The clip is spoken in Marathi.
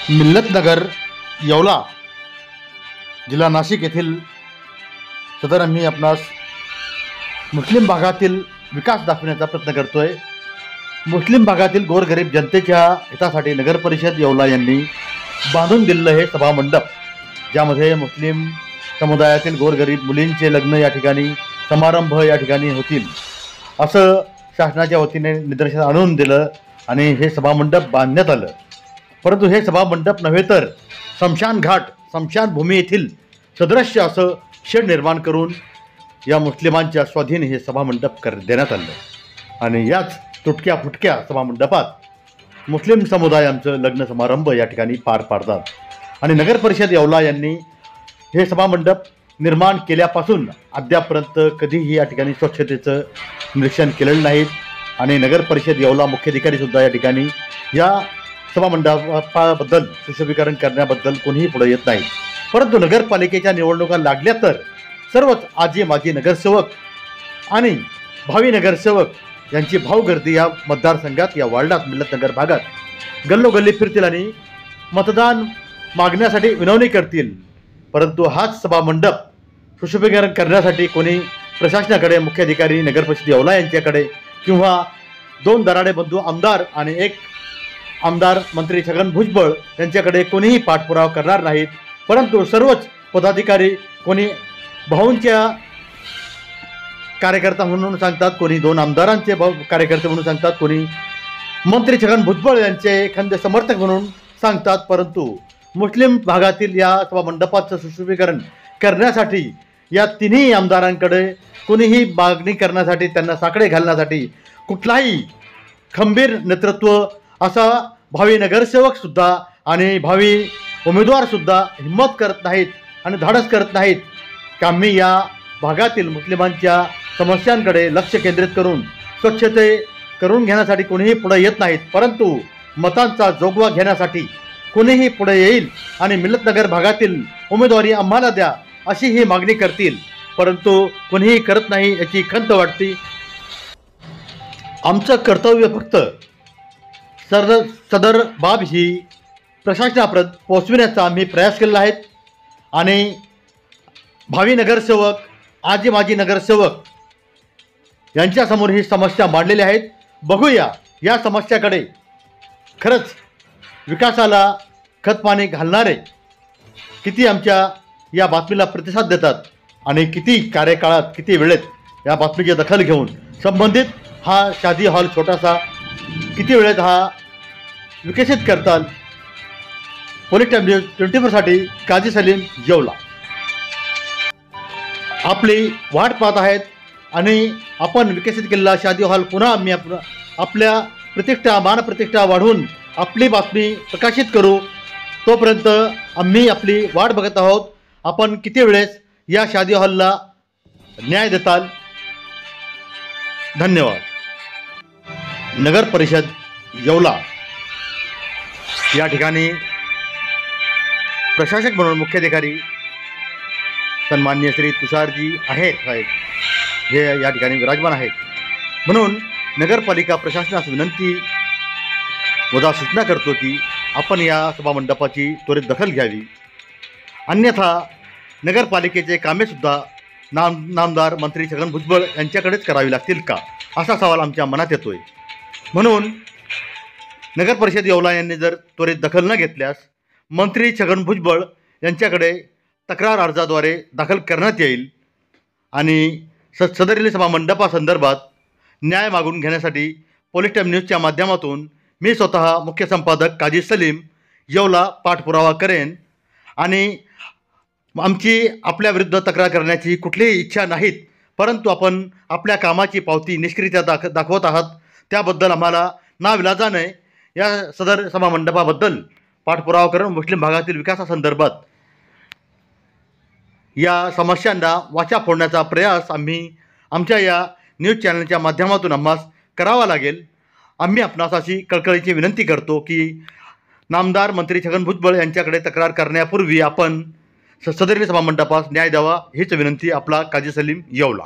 मिल्लतनगर येवला जिल्हा नाशिक येथील सदर आम्ही आपणास मुस्लिम भागातील विकास दाखवण्याचा प्रयत्न करतोय। मुस्लिम भागातील गोरगरीब जनतेच्या हितासाठी नगर परिषद येवला यांनी बांधून दिलेलं हे सभामंडप, ज्यामध्ये मुस्लिम समुदायातील गोरगरीब मुलींचे लग्न या ठिकाणी, समारंभ या ठिकाणी होतील असं शासनाच्या वतीने निदर्शनास आणून दिलं आणि हे सभामंडप बांधण्यात आलं। परंतु हे सभामंडप नव्हे तर स्मशान घाट, स्मशानभूमी येथील सदृश्य असं शेड निर्माण करून या मुस्लिमांच्या स्वाधीन हे सभामंडप देण्यात आलं आणि याच तुटक्या फुटक्या सभामंडपात मुस्लिम समुदायांचं लग्न समारंभ या ठिकाणी पार पाडतात। आणि नगर परिषद येवला यांनी हे सभामंडप निर्माण केल्यापासून अद्यापर्यंत कधीही या ठिकाणी स्वच्छतेचं निरीक्षण केलेलं नाही आणि नगर परिषद येवला मुख्याधिकारीसुद्धा या ठिकाणी या सभामंडपाबद्दल सुशोभीकरण करण्याबद्दल कोणीही पुढे येत नाही। परंतु नगरपालिकेच्या निवडणुका लागल्या तर सर्वच आजी माजी नगरसेवक आणि भावी नगरसेवक यांची भाऊगर्दी या मतदारसंघात, या वार्डात, मिल्लतनगर भागात गल्लोगल्ली फिरतील आणि मतदान मागण्यासाठी विनवणी करतील। परंतु हाच सभामंडप सुशोभीकरण करण्यासाठी कोणी प्रशासनाकडे, मुख्याधिकारी नगर परिषद येवला यांच्याकडे किंवा दोन दराडे बंधू आमदार आणि एक आमदार मंत्री छगन भुजबळ यांच्याकडे कोणीही पाठपुरावा करणार नाहीत। परंतु सर्वच पदाधिकारी कोणी भाऊंच्या कार्यकर्ता म्हणून सांगतात, कोणी दोन आमदारांचे कार्यकर्ते म्हणून सांगतात, कोणी मंत्री छगन भुजबळ यांचे एखादे समर्थक म्हणून सांगतात। परंतु मुस्लिम भागातील या सभामंडपाचं सुशोभीकरण करण्यासाठी या तिन्ही आमदारांकडे कोणीही मागणी करण्यासाठी, त्यांना साकडे घालण्यासाठी कुठलाही खंबीर नेतृत्व असा भावी नगरसेवकसुद्धा आणि भावी उमेदवारसुद्धा हिम्मत करत नाहीत आणि धाडस करत नाहीत की आम्ही या भागातील मुस्लिमांच्या समस्यांकडे लक्ष केंद्रित करून स्वच्छते करून घेण्यासाठी कोणीही पुढे येत नाहीत। परंतु मतांचा जोगवा घेण्यासाठी कोणीही पुढे येईल आणि मिल्लतनगर भागातील उमेदवारी आम्हाला द्या अशी ही मागणी करतील। परंतु कोणीही करत नाही याची खंत वाटते। आमचं कर्तव्य फक्त सदर बाब ही प्रशासनापर्यंत पोहोचविण्याचा आम्ही प्रयास केलेला आहे आणि भावी नगरसेवक, आजी माजी नगरसेवक यांच्यासमोर ही समस्या मांडलेली आहेत। बघूया या समस्याकडे खरंच विकासाला खतपाणी घालणारे किती आमच्या या बातमीला प्रतिसाद देतात आणि किती कार्यकाळात, किती वेळेत या बातमीची दखल घेऊन संबंधित हा शादी हॉल छोटासा किती वेळेत हा विकसित करतात। पोलीस टाइम न्यूज 24साठी काजी सलीम, येवला आपली वाट पाहत आहेत आणि आपण विकसित केलेला शादी हॉल पुन्हा आम्ही आपल्या प्रतिष्ठा, मानप्रतिष्ठा वाढवून आपली बातमी प्रकाशित करू। तोपर्यंत आम्ही आपली वाट बघत आहोत। आपण किती वेळेस या शादी हॉलला न्याय देताल? धन्यवाद। नगर परिषद येवला या ठिकाणी प्रशासक म्हणून मुख्याधिकारी सन्माननीय श्री तुषारजी आहेत साहेब, हे या ठिकाणी विराजमान आहेत। म्हणून नगरपालिका प्रशासनास विनंती वजा सूचना करतो की आपण या सभामंडपाची त्वरित दखल घ्यावी, अन्यथा नगरपालिकेचे कामेसुद्धा नामदार मंत्री छगन भुजबळ यांच्याकडेच करावी लागतील का, असा सवाल आमच्या मनात येतोय। म्हणून नगर परिषद येवला यांनी जर त्वरित दखल न घेतल्यास मंत्री छगन भुजबळ यांच्याकडे तक्रार अर्जाद्वारे दाखल करण्यात येईल आणि सदरील सभामंडपासंदर्भात न्याय मागून घेण्यासाठी पोलीस टाइम न्यूजच्या माध्यमातून मी स्वतः मुख्य संपादक काजी सलीम येवला पाठपुरावा करेन आणि आमची आपल्याविरुद्ध तक्रार करण्याची कुठलीही इच्छा नाहीत। परंतु आपण आपल्या कामाची पावती निष्क्रियता दाखवत आहात, त्याबद्दल आम्हाला नाविलाजाने या सदर सभामंडपाबद्दल पाठपुरावा करून मुस्लिम भागातील विकासासंदर्भात या समस्यांना वाचा फोडण्याचा प्रयास आम्ही आमच्या या न्यूज चॅनलच्या माध्यमातून आम्हास करावा लागेल। आम्ही आपणास अशी कळकळीची विनंती करतो की नामदार मंत्री छगन भुजबळ यांच्याकडे तक्रार करण्यापूर्वी आपण सदरील सभामंडपास न्याय द्यावा, हीच विनंती आपला काजी सलीम, येवला।